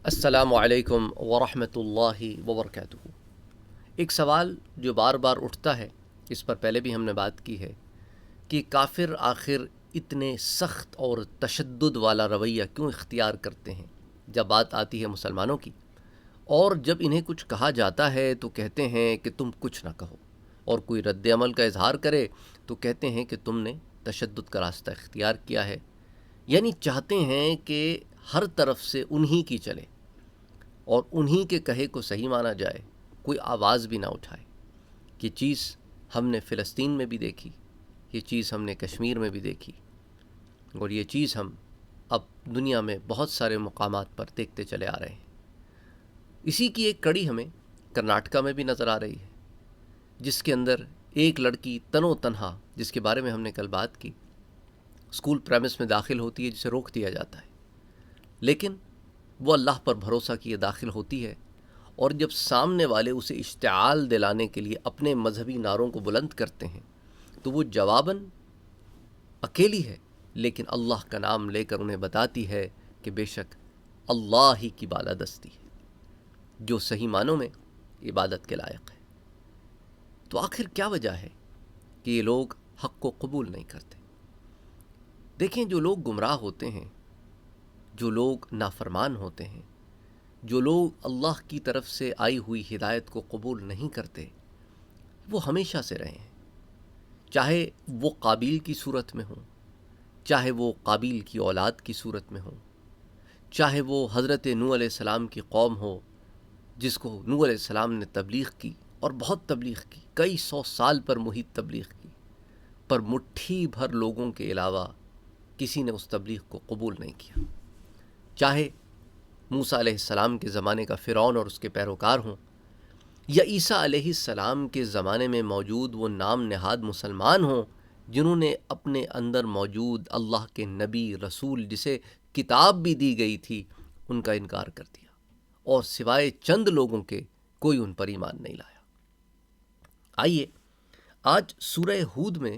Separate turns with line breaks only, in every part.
السلام علیکم ورحمۃ اللہ وبرکاتہ۔ ایک سوال جو بار بار اٹھتا ہے، اس پر پہلے بھی ہم نے بات کی ہے کہ کافر آخر اتنے سخت اور تشدد والا رویہ کیوں اختیار کرتے ہیں جب بات آتی ہے مسلمانوں کی، اور جب انہیں کچھ کہا جاتا ہے تو کہتے ہیں کہ تم کچھ نہ کہو، اور کوئی رد عمل کا اظہار کرے تو کہتے ہیں کہ تم نے تشدد کا راستہ اختیار کیا ہے۔ یعنی چاہتے ہیں کہ ہر طرف سے انہی کی چلے اور انہی کے کہے کو صحیح مانا جائے، کوئی آواز بھی نہ اٹھائے۔ یہ چیز ہم نے فلسطین میں بھی دیکھی، یہ چیز ہم نے کشمیر میں بھی دیکھی، اور یہ چیز ہم اب دنیا میں بہت سارے مقامات پر دیکھتے چلے آ رہے ہیں۔ اسی کی ایک کڑی ہمیں کرناٹکا میں بھی نظر آ رہی ہے، جس کے اندر ایک لڑکی تنو تنہا، جس کے بارے میں ہم نے کل بات کی، اسکول پریمس میں داخل ہوتی ہے جسے روک دیا جاتا ہے، لیکن وہ اللہ پر بھروسہ کیے داخل ہوتی ہے، اور جب سامنے والے اسے اشتعال دلانے کے لیے اپنے مذہبی نعروں کو بلند کرتے ہیں تو وہ جواباً اکیلی ہے، لیکن اللہ کا نام لے کر انہیں بتاتی ہے کہ بے شک اللہ ہی کی بالادستی ہے جو صحیح معنوں میں عبادت کے لائق ہے۔ تو آخر کیا وجہ ہے کہ یہ لوگ حق کو قبول نہیں کرتے؟ دیکھیں، جو لوگ گمراہ ہوتے ہیں، جو لوگ نافرمان ہوتے ہیں، جو لوگ اللہ کی طرف سے آئی ہوئی ہدایت کو قبول نہیں کرتے، وہ ہمیشہ سے رہے ہیں، چاہے وہ قابیل کی صورت میں ہوں، چاہے وہ قابیل کی اولاد کی صورت میں ہوں، چاہے وہ حضرت نوح علیہ السلام کی قوم ہو جس کو نوح علیہ السلام نے تبلیغ کی، اور بہت تبلیغ کی، کئی 100 سال پر محیط تبلیغ کی، پر مٹھی بھر لوگوں کے علاوہ کسی نے اس تبلیغ کو قبول نہیں کیا۔ چاہے موسیٰ علیہ السلام کے زمانے کا فرعون اور اس کے پیروکار ہوں، یا عیسیٰ علیہ السلام کے زمانے میں موجود وہ نام نہاد مسلمان ہوں جنہوں نے اپنے اندر موجود اللہ کے نبی رسول جسے کتاب بھی دی گئی تھی ان کا انکار کر دیا، اور سوائے چند لوگوں کے کوئی ان پر ایمان نہیں لایا۔ آئیے آج سورہ ہود میں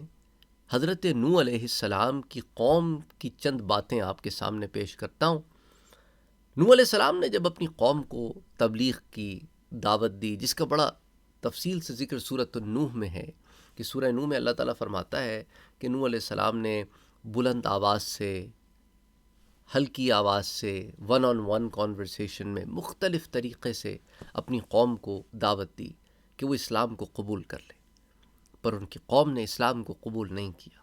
حضرت نوح علیہ السلام کی قوم کی چند باتیں آپ کے سامنے پیش کرتا ہوں۔ نوح علیہ السلام نے جب اپنی قوم کو تبلیغ کی، دعوت دی، جس کا بڑا تفصیل سے ذکر سورۃ النوح میں ہے کہ سورہ نوح میں اللہ تعالیٰ فرماتا ہے کہ نوح علیہ السلام نے بلند آواز سے، ہلکی آواز سے، ون آن ون کانورسیشن میں مختلف طریقے سے اپنی قوم کو دعوت دی کہ وہ اسلام کو قبول کر لے، پر ان کی قوم نے اسلام کو قبول نہیں کیا،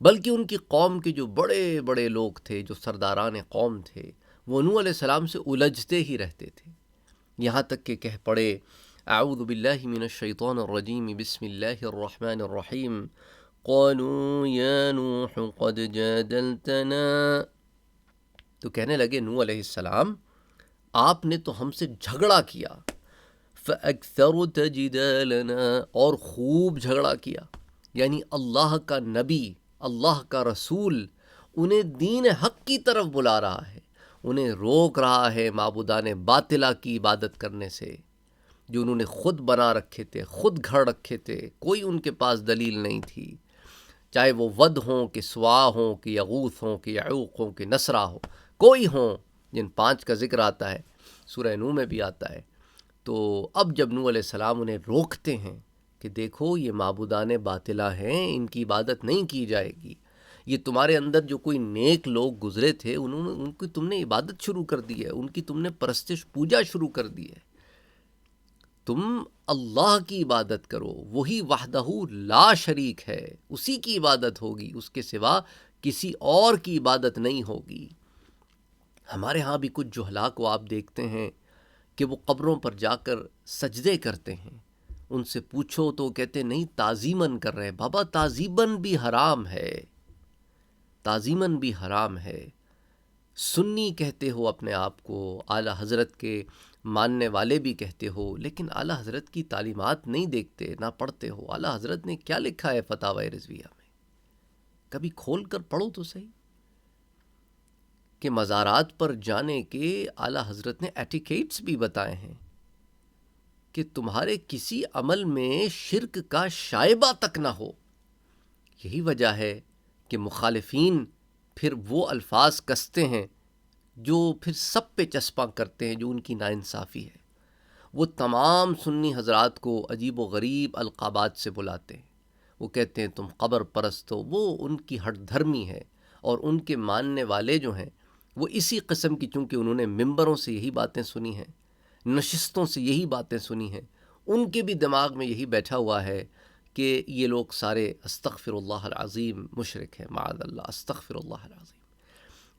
بلکہ ان کی قوم کے جو بڑے بڑے لوگ تھے، جو سرداران قوم تھے، وہ نوح علیہ السلام سے الجھتے ہی رہتے تھے، یہاں تک کہ کہہ پڑے اعوذ باللہ من الشیطان الرجیم بسم اللہ الرحمن الرحیم قالوا یا نوح قد جادلتنا، تو کہنے لگے نوح علیہ السلام آپ نے تو ہم سے جھگڑا کیا، فَأَكْثَرْتَ جِدَالَنَا، اور خوب جھگڑا کیا، یعنی اللہ کا نبی، اللہ کا رسول انہیں دین حق کی طرف بلا رہا ہے، انہیں روک رہا ہے معبودان باطلہ کی عبادت کرنے سے جو انہوں نے خود بنا رکھے تھے، خود گھڑ رکھے تھے، کوئی ان کے پاس دلیل نہیں تھی، چاہے وہ ود ہوں کہ سوا ہوں کہ یغوث ہوں کہ یعوق ہوں کہ نصرہ ہو، کوئی ہوں، جن 5 کا ذکر آتا ہے سورہ نوح میں بھی آتا ہے۔ تو اب جب نوح علیہ السلام انہیں روکتے ہیں کہ دیکھو یہ معبودان باطلہ ہیں، ان کی عبادت نہیں کی جائے گی، یہ تمہارے اندر جو کوئی نیک لوگ گزرے تھے ان کی تم نے عبادت شروع کر دی ہے، ان کی تم نے پرستش پوجا شروع کر دی ہے، تم اللہ کی عبادت کرو، وہی وحدہ لا شریک ہے، اسی کی عبادت ہوگی، اس کے سوا کسی اور کی عبادت نہیں ہوگی۔ ہمارے ہاں بھی کچھ جہلا کو آپ دیکھتے ہیں کہ وہ قبروں پر جا کر سجدے کرتے ہیں، ان سے پوچھو تو کہتے نہیں تعظیماً کر رہے ہیں۔ بابا تعظیماً بھی حرام ہے، تعظیماً بھی حرام ہے۔ سنی کہتے ہو اپنے آپ کو، اعلیٰ حضرت کے ماننے والے بھی کہتے ہو، لیکن اعلیٰ حضرت کی تعلیمات نہیں دیکھتے، نہ پڑھتے ہو۔ اعلیٰ حضرت نے کیا لکھا ہے فتاوی رضویہ میں؟ کبھی کھول کر پڑھو تو صحیح، کہ مزارات پر جانے کے اعلیٰ حضرت نے ایٹیکیٹس بھی بتائے ہیں کہ تمہارے کسی عمل میں شرک کا شائبہ تک نہ ہو۔ یہی وجہ ہے کہ مخالفین پھر وہ الفاظ کستے ہیں جو پھر سب پہ چسپاں کرتے ہیں جو ان کی ناانصافی ہے. وہ تمام سنی حضرات کو عجیب و غریب القابات سے بلاتے ہیں. وہ کہتے ہیں تم قبر پرست ہو. وہ ان کی ہٹ دھرمی ہے، اور ان کے ماننے والے جو ہیں وہ اسی قسم کی، چونکہ انہوں نے ممبروں سے یہی باتیں سنی ہیں، نشستوں سے یہی باتیں سنی ہیں، ان کے بھی دماغ میں یہی بیٹھا ہوا ہے کہ یہ لوگ سارے استغفر اللہ العظیم مشرک ہیں، معاذ اللہ، استغفر اللہ العظیم.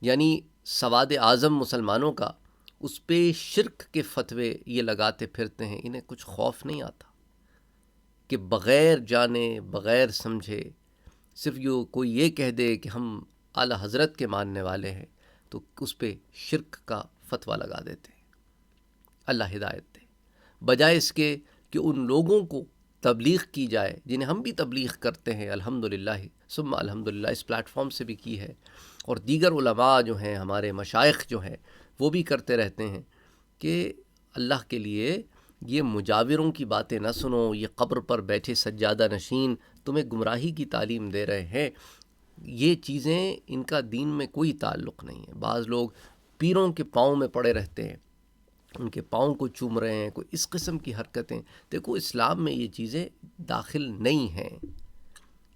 یعنی سواد اعظم مسلمانوں کا اس پہ شرک کے فتوے یہ لگاتے پھرتے ہیں. انہیں کچھ خوف نہیں آتا کہ بغیر جانے بغیر سمجھے صرف کوئی یہ کہہ دے کہ ہم اعلیٰ حضرت کے ماننے والے ہیں تو اس پہ شرک کا فتویٰ لگا دیتے ہیں. اللہ ہدایت دے. بجائے اس کے کہ ان لوگوں کو تبلیغ کی جائے جنہیں ہم بھی تبلیغ کرتے ہیں الحمدللہ ثم الحمدللہ، اس پلیٹ فارم سے بھی کی ہے، اور دیگر علماء جو ہیں ہمارے مشائخ جو ہیں وہ بھی کرتے رہتے ہیں کہ اللہ کے لیے یہ مجاوروں کی باتیں نہ سنو. یہ قبر پر بیٹھے سجادہ نشین تمہیں گمراہی کی تعلیم دے رہے ہیں. یہ چیزیں ان کا دین میں کوئی تعلق نہیں ہے. بعض لوگ پیروں کے پاؤں میں پڑے رہتے ہیں، ان کے پاؤں کو چوم رہے ہیں، کوئی اس قسم کی حرکتیں. دیکھو اسلام میں یہ چیزیں داخل نہیں ہیں،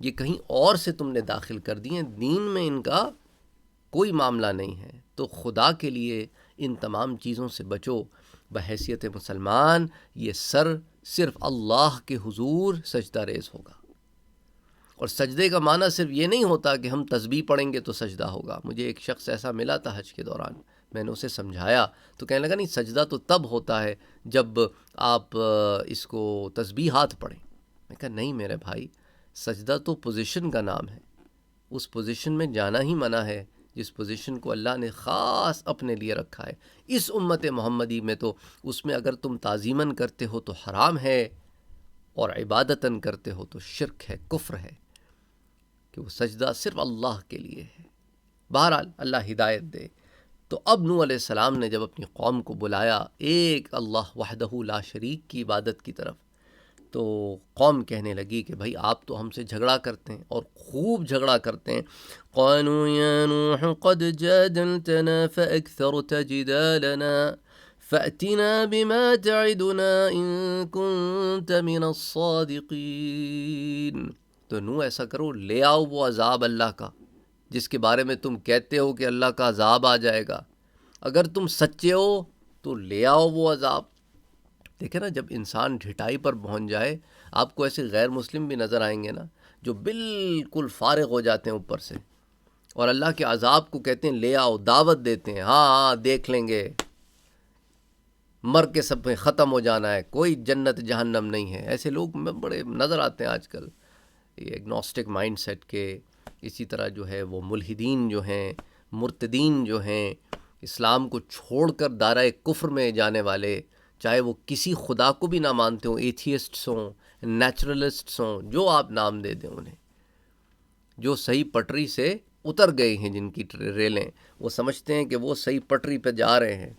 یہ کہیں اور سے تم نے داخل کر دی ہیں. دین میں ان کا کوئی معاملہ نہیں ہے. تو خدا کے لیے ان تمام چیزوں سے بچو. بحیثیت مسلمان یہ سر صرف اللہ کے حضور سجدہ ریز ہوگا. اور سجدے کا معنی صرف یہ نہیں ہوتا کہ ہم تسبیح پڑھیں گے تو سجدہ ہوگا. مجھے ایک شخص ایسا ملا تھا حج کے دوران، میں نے اسے سمجھایا تو کہنے لگا نہیں، سجدہ تو تب ہوتا ہے جب آپ اس کو تسبیحات پڑھیں. میں کہا نہیں میرے بھائی، سجدہ تو پوزیشن کا نام ہے. اس پوزیشن میں جانا ہی منع ہے جس پوزیشن کو اللہ نے خاص اپنے لیے رکھا ہے. اس امت محمدی میں تو اس میں اگر تم تعظیماً کرتے ہو تو حرام ہے، اور عبادتاً کرتے ہو تو شرک ہے، کفر ہے، کہ وہ سجدہ صرف اللہ کے لیے ہے. بہرحال اللہ ہدایت دے. تو اب نوح علیہ السلام نے جب اپنی قوم کو بلایا ایک اللہ وحدہ لا شریک کی عبادت کی طرف، تو قوم کہنے لگی کہ بھائی آپ تو ہم سے جھگڑا کرتے ہیں اور خوب جھگڑا کرتے ہیں. قالوا یا نوح قد جادلتنا فاکثرت جدالنا فأتنا بما تعدنا ان كنت من الصادقین. تو نوح ایسا کرو، لے آؤ وہ عذاب اللہ کا جس کے بارے میں تم کہتے ہو کہ اللہ کا عذاب آ جائے گا. اگر تم سچے ہو تو لے آؤ وہ عذاب. دیکھیں نا، جب انسان ڈھٹائی پر پہنچ جائے، آپ کو ایسے غیر مسلم بھی نظر آئیں گے نا جو بالکل فارغ ہو جاتے ہیں اوپر سے، اور اللہ کے عذاب کو کہتے ہیں لے آؤ، دعوت دیتے ہیں، ہاں ہاں دیکھ لیں گے، مر کے سب ختم ہو جانا ہے، کوئی جنت جہنم نہیں ہے. ایسے لوگ بڑے نظر آتے ہیں آج کل، ایگنوسٹک مائنڈ سیٹ کے. اسی طرح جو ہے وہ ملحدین جو ہیں، مرتدین جو ہیں، اسلام کو چھوڑ کر دائرہ کفر میں جانے والے، چاہے وہ کسی خدا کو بھی نہ مانتے ہوں، ایتھیسٹس ہوں، نیچرلسٹس ہوں، جو آپ نام دے دیں انہیں، جو صحیح پٹری سے اتر گئے ہیں، جن کی ریلیں وہ سمجھتے ہیں کہ وہ صحیح پٹری پہ جا رہے ہیں.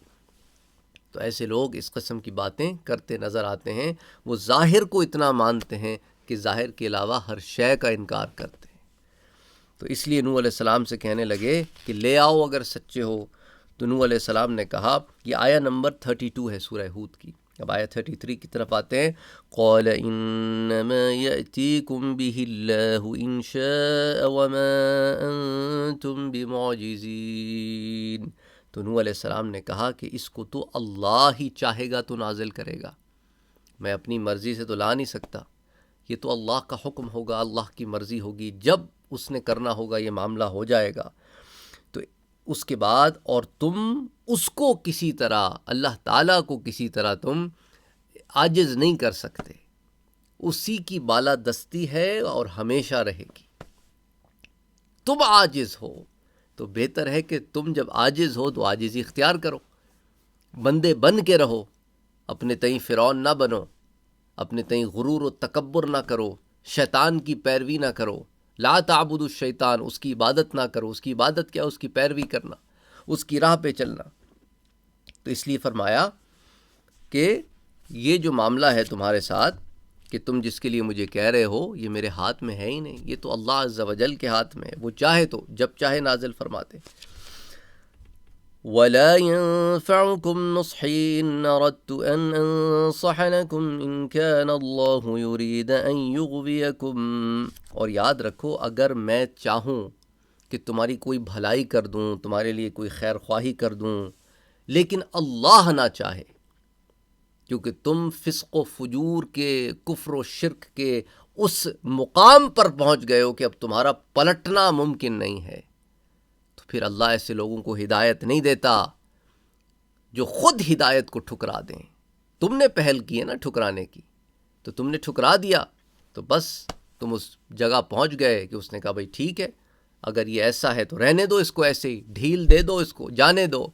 تو ایسے لوگ اس قسم کی باتیں کرتے نظر آتے ہیں. وہ ظاہر کو اتنا مانتے ہیں کہ ظاہر کے علاوہ ہر شے کا انکار کرتے ہیں. تو اس لیے نوح علیہ السلام سے کہنے لگے کہ لے آؤ اگر سچے ہو. تو نوح علیہ السلام نے کہا، یہ آیا نمبر 32 ہے سورہ ہود کی. اب آیا 33 کی طرف آتے ہیں. قال انما یأتیکم بہ اللہ ان شاء وما انتم بمعجزین. تو نوح علیہ السلام نے کہا کہ اس کو تو اللہ ہی چاہے گا تو نازل کرے گا، میں اپنی مرضی سے تو لا نہیں سکتا. یہ تو اللہ کا حکم ہوگا، اللہ کی مرضی ہوگی، جب اس نے کرنا ہوگا یہ معاملہ ہو جائے گا. تو اس کے بعد اور تم اس کو کسی طرح، اللہ تعالیٰ کو کسی طرح تم عاجز نہیں کر سکتے. اسی کی بالادستی ہے اور ہمیشہ رہے گی. تم عاجز ہو تو بہتر ہے کہ تم جب عاجز ہو تو عاجزی اختیار کرو، بندے بن کے رہو، اپنے تئیں فرعون نہ بنو، اپنے تئیں غرور و تکبر نہ کرو، شیطان کی پیروی نہ کرو. لا تعبدوا الشیطان، اس کی عبادت نہ کرو. اس کی عبادت کیا؟ اس کی پیروی کرنا، اس کی راہ پہ چلنا. تو اس لیے فرمایا کہ یہ جو معاملہ ہے تمہارے ساتھ کہ تم جس کے لیے مجھے کہہ رہے ہو، یہ میرے ہاتھ میں ہے ہی نہیں، یہ تو اللہ عز و جل کے ہاتھ میں ہے. وہ چاہے تو جب چاہے نازل فرماتے. ولا ينفعكم نصحي إن أردت أن أنصح لكم إن كان الله يريد أن يغويكم. اور یاد رکھو اگر میں چاہوں کہ تمہاری کوئی بھلائی کر دوں، تمہارے لیے کوئی خیر خواہی کر دوں، لیکن اللہ نہ چاہے، کیونکہ تم فسق و فجور کے، کفر و شرک کے اس مقام پر پہنچ گئے ہو کہ اب تمہارا پلٹنا ممکن نہیں ہے، تو پھر اللہ ایسے لوگوں کو ہدایت نہیں دیتا جو خود ہدایت کو ٹھکرا دیں. تم نے پہل کی ہے نا ٹھکرانے کی، تو تم نے ٹھکرا دیا، تو بس تم اس جگہ پہنچ گئے کہ اس نے کہا بھائی ٹھیک ہے، اگر یہ ایسا ہے تو رہنے دو اس کو، ایسے ہی ڈھیل دے دو اس کو، جانے دو.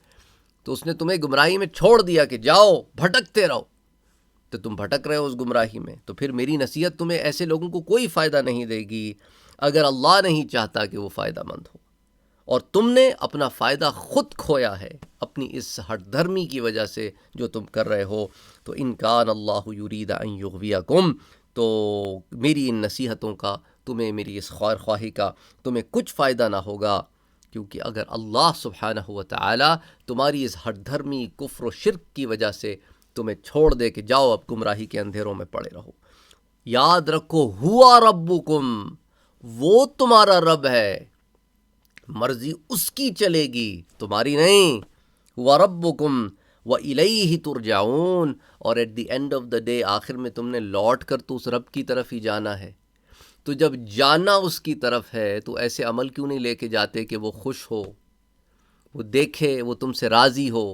تو اس نے تمہیں گمراہی میں چھوڑ دیا کہ جاؤ بھٹکتے رہو، تو تم بھٹک رہے ہو اس گمراہی میں. تو پھر میری نصیحت تمہیں ایسے لوگوں کو کوئی فائدہ نہیں دے گی اگر اللہ نہیں چاہتا کہ وہ فائدہ مند ہو. اور تم نے اپنا فائدہ خود کھویا ہے اپنی اس ہٹ دھرمی کی وجہ سے جو تم کر رہے ہو. تو ان کان اللہ یرید ان یغویکم، تو میری ان نصیحتوں کا تمہیں، میری اس خیر خواہی کا تمہیں کچھ فائدہ نہ ہوگا، کیونکہ اگر اللہ سبحانہ و تعالی تمہاری اس ہٹ دھرمی کفر و شرک کی وجہ سے تمہیں چھوڑ دے کہ جاؤ اب گمراہی کے اندھیروں میں پڑے رہو، یاد رکھو ہوا ربکم، وہ تمہارا رب ہے، مرضی اس کی چلے گی تمہاری نہیں. وَرَبُّكُمْ وَإِلَيْهِ تُرْجَعُونَ، اور at the end of the day آخر میں تم نے لوٹ کر تو اس رب کی طرف ہی جانا ہے. تو جب جانا اس کی طرف ہے تو ایسے عمل کیوں نہیں لے کے جاتے کہ وہ خوش ہو، وہ دیکھے، وہ تم سے راضی ہو،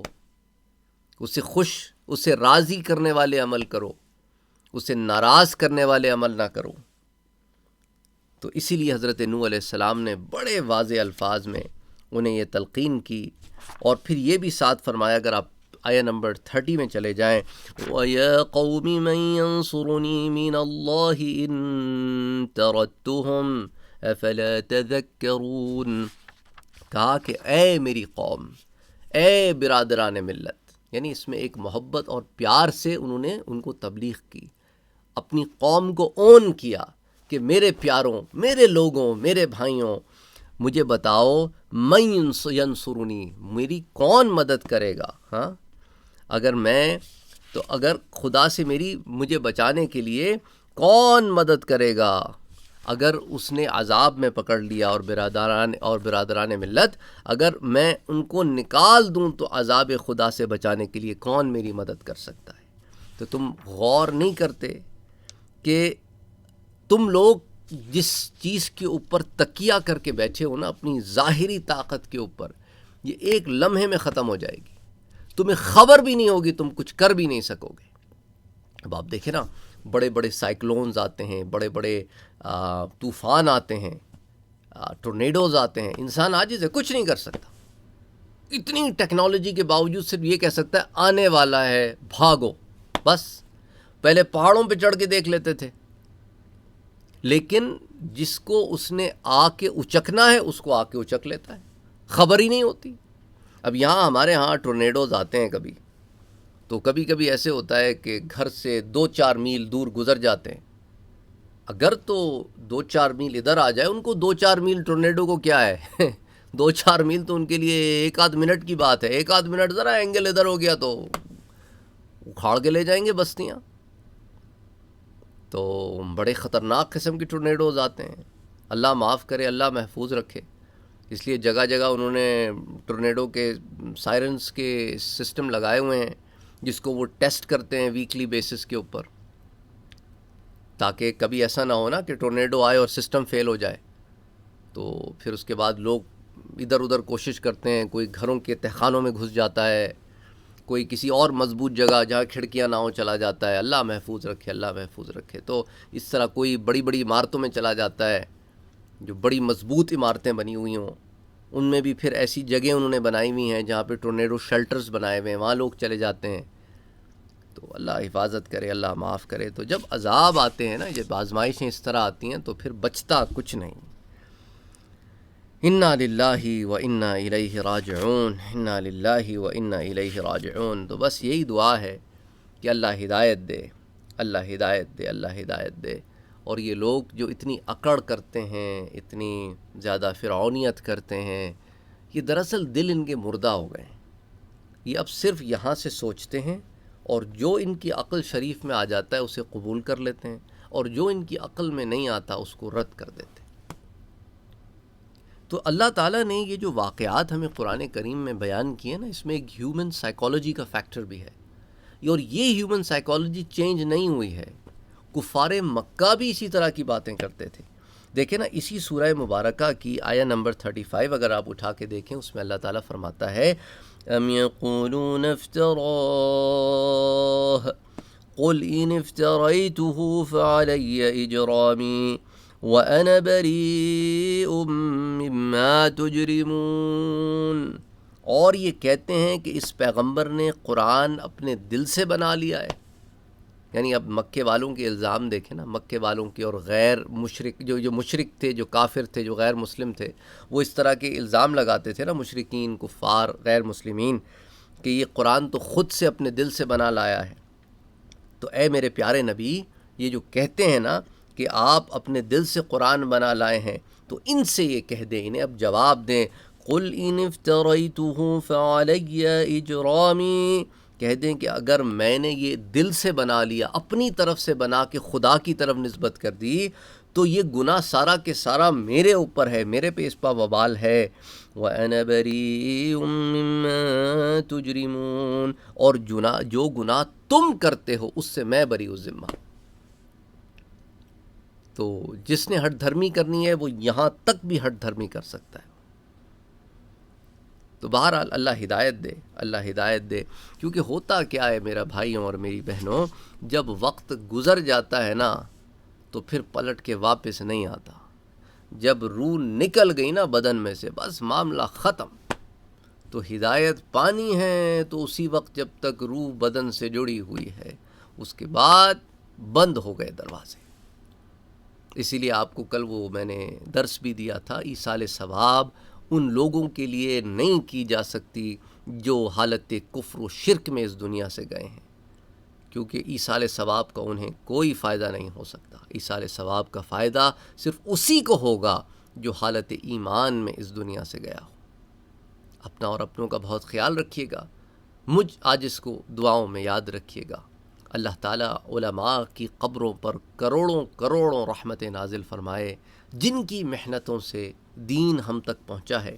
اسے خوش، اسے راضی کرنے والے عمل کرو، اسے ناراض کرنے والے عمل نہ کرو. تو اسی لیے حضرت نوح علیہ السلام نے بڑے واضح الفاظ میں انہیں یہ تلقین کی. اور پھر یہ بھی ساتھ فرمایا، اگر آپ آیہ نمبر 30 میں چلے جائیں، وَيَا قَوْمِ مَنْ يَنْصُرُنِي مِنَ اللَّهِ إِن تَرَدتُّهُمْ أَفَلَا تَذَكَّرُونَ، کہا کہ اے میری قوم، اے برادران ملت، یعنی اس میں ایک محبت اور پیار سے انہوں نے ان کو تبلیغ کی، اپنی قوم کو اون کیا کہ میرے پیاروں، میرے لوگوں، میرے بھائیوں، مجھے بتاؤ من ینصرنی، میری کون مدد کرے گا. ہاں اگر میں، تو اگر خدا سے مجھے بچانے کے لیے کون مدد کرے گا؟ اگر اس نے عذاب میں پکڑ لیا اور برادران ملت، اگر میں ان کو نکال دوں تو عذاب خدا سے بچانے کے لیے کون میری مدد کر سکتا ہے؟ تو تم غور نہیں کرتے کہ تم لوگ جس چیز کے اوپر تکیہ کر کے بیٹھے ہو نا، اپنی ظاہری طاقت کے اوپر، یہ ایک لمحے میں ختم ہو جائے گی، تمہیں خبر بھی نہیں ہوگی، تم کچھ کر بھی نہیں سکو گے. اب آپ دیکھیں نا، بڑے بڑے سائیکلونز آتے ہیں، بڑے بڑے طوفان آتے ہیں، ٹورنیڈوز آتے ہیں، انسان عاجز ہے، کچھ نہیں کر سکتا. اتنی ٹیکنالوجی کے باوجود صرف یہ کہہ سکتا ہے آنے والا ہے، بھاگو. بس پہلے پہاڑوں پہ چڑھ کے دیکھ لیتے تھے، لیکن جس کو اس نے آ کے اچکنا ہے اس کو آ کے اچک لیتا ہے، خبر ہی نہیں ہوتی. اب یہاں ہمارے ہاں ٹورنیڈوز آتے ہیں کبھی، تو کبھی کبھی ایسے ہوتا ہے کہ گھر سے 2-4 میل دور گزر جاتے ہیں. اگر تو 2-4 میل ادھر آ جائے، ان کو 2-4 میل ٹورنیڈو کو کیا ہے 2-4 میل تو ان کے لیے 1-8 منٹ کی بات ہے. 1-8 منٹ ذرا اینگل ادھر ہو گیا تو اکھاڑ کے لے جائیں گے بستیاں. تو بڑے خطرناک قسم کے ٹورنیڈوز آتے ہیں. اللہ معاف کرے، اللہ محفوظ رکھے. اس لیے جگہ جگہ انہوں نے ٹورنیڈو کے سائرنس کے سسٹم لگائے ہوئے ہیں، جس کو وہ ٹیسٹ کرتے ہیں ویکلی بیسس کے اوپر، تاکہ کبھی ایسا نہ ہو نا کہ ٹورنیڈو آئے اور سسٹم فیل ہو جائے. تو پھر اس کے بعد لوگ ادھر ادھر کوشش کرتے ہیں، کوئی گھروں کے تہخانوں میں گھس جاتا ہے، کوئی کسی اور مضبوط جگہ جہاں کھڑکیاں نہ ہوں چلا جاتا ہے. اللہ محفوظ رکھے، اللہ محفوظ رکھے. تو اس طرح کوئی بڑی بڑی عمارتوں میں چلا جاتا ہے، جو بڑی مضبوط عمارتیں بنی ہوئی ہوں، ان میں بھی پھر ایسی جگہیں انہوں نے بنائی ہوئی ہیں جہاں پہ ٹورنیڈو شیلٹرز بنائے ہوئے ہیں، وہاں لوگ چلے جاتے ہیں. تو اللہ حفاظت کرے، اللہ معاف کرے. تو جب عذاب آتے ہیں نا، جب آزمائشیں اس طرح آتی ہیں، تو پھر بچتا کچھ نہیں. انا للہ و انا الیہ راجعون، انا للہ و انا الیہ راجعون. تو بس یہی دعا ہے کہ اللہ ہدایت دے، اللہ ہدایت دے، اللہ ہدایت دے. اور یہ لوگ جو اتنی اکڑ کرتے ہیں، اتنی زیادہ فرعونیت کرتے ہیں، یہ دراصل دل ان کے مردہ ہو گئے ہیں. یہ اب صرف یہاں سے سوچتے ہیں، اور جو ان کی عقل شریف میں آ جاتا ہے اسے قبول کر لیتے ہیں، اور جو ان کی عقل میں نہیں آتا اس کو رد کر دیتے ہیں۔ تو اللہ تعالیٰ نے یہ جو واقعات ہمیں قرآن کریم میں بیان کیے نا، اس میں ایک ہیومن سائیکالوجی کا فیکٹر بھی ہے، اور یہ ہیومن سائیکالوجی چینج نہیں ہوئی ہے۔ کفار مکہ بھی اسی طرح کی باتیں کرتے تھے۔ دیکھیں نا، اسی سورہ مبارکہ کی آیہ نمبر 35 اگر آپ اٹھا کے دیکھیں، اس میں اللہ تعالیٰ فرماتا ہے ام یقولون افتراہ قل ان افتریتہ فعلی اجرامی وَأَنَا بَرِيءٌ مِّمَّا تُجْرِمُونَ۔ اور یہ کہتے ہیں کہ اس پیغمبر نے قرآن اپنے دل سے بنا لیا ہے۔ یعنی اب مکے والوں کے الزام دیکھیں نا، مکے والوں کے اور غیر مشرک جو مشرک تھے، جو کافر تھے، جو غیر مسلم تھے، وہ اس طرح کے الزام لگاتے تھے نا، مشرکین، کفار، غیر مسلمین، کہ یہ قرآن تو خود سے اپنے دل سے بنا لایا ہے۔ تو اے میرے پیارے نبی، یہ جو کہتے ہیں نا کہ آپ اپنے دل سے قرآن بنا لائے ہیں، تو ان سے یہ کہہ دیں، انہیں اب جواب دیں، قُلْ إِنِ افْتَرَيْتُهُ فَعَلَيَّ إِجْرَامِي، کہہ دیں کہ اگر میں نے یہ دل سے بنا لیا، اپنی طرف سے بنا کے خدا کی طرف نسبت کر دی، تو یہ گناہ سارا کے سارا میرے اوپر ہے، میرے پہ اس پہ وبال ہے۔ وَأَنَا بَرِيءٌ مِّمَّا تُجْرِمُونَ، اور جو گناہ تم کرتے ہو اس سے میں بری الذمہ۔ تو جس نے ہٹ دھرمی کرنی ہے وہ یہاں تک بھی ہٹ دھرمی کر سکتا ہے۔ تو بہرحال اللہ ہدایت دے، اللہ ہدایت دے، کیونکہ ہوتا کیا ہے میرا بھائیوں اور میری بہنوں، جب وقت گزر جاتا ہے نا تو پھر پلٹ کے واپس نہیں آتا۔ جب روح نکل گئی نا بدن میں سے، بس معاملہ ختم۔ تو ہدایت پانی ہے تو اسی وقت جب تک روح بدن سے جڑی ہوئی ہے، اس کے بعد بند ہو گئے دروازے۔ اسی لیے آپ کو کل وہ میں نے درس بھی دیا تھا، ایصال ثواب ان لوگوں کے لیے نہیں کی جا سکتی جو حالت کفر و شرک میں اس دنیا سے گئے ہیں، کیونکہ ایصال ثواب کا انہیں کوئی فائدہ نہیں ہو سکتا۔ ایصال ثواب کا فائدہ صرف اسی کو ہوگا جو حالت ایمان میں اس دنیا سے گیا ہو۔ اپنا اور اپنوں کا بہت خیال رکھیے گا، مجھ عاجز کو دعاؤں میں یاد رکھیے گا۔ اللہ تعالیٰ علماء کی قبروں پر کروڑوں کروڑوں رحمت نازل فرمائے، جن کی محنتوں سے دین ہم تک پہنچا ہے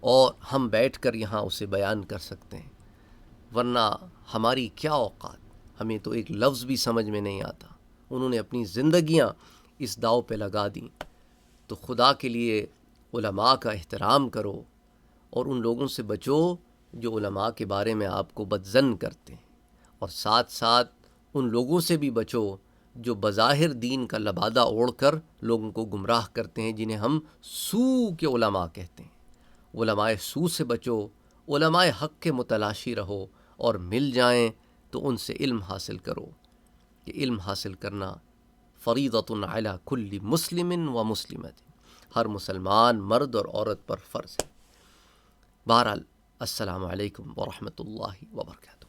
اور ہم بیٹھ کر یہاں اسے بیان کر سکتے ہیں، ورنہ ہماری کیا اوقات، ہمیں تو ایک لفظ بھی سمجھ میں نہیں آتا۔ انہوں نے اپنی زندگیاں اس داؤ پہ لگا دیں۔ تو خدا کے لیے علماء کا احترام کرو، اور ان لوگوں سے بچو جو علماء کے بارے میں آپ کو بدظن کرتے ہیں، اور ساتھ ساتھ ان لوگوں سے بھی بچو جو بظاہر دین کا لبادہ اوڑھ کر لوگوں کو گمراہ کرتے ہیں، جنہیں ہم سو کے علماء کہتے ہیں۔ علماء سو سے بچو، علماء حق کے متلاشی رہو، اور مل جائیں تو ان سے علم حاصل کرو۔ کہ علم حاصل کرنا فریضۃ علی کل مسلم و مسلمۃ، ہر مسلمان مرد اور عورت پر فرض ہے۔ بہرحال السلام علیکم ورحمۃ اللہ وبرکاتہ۔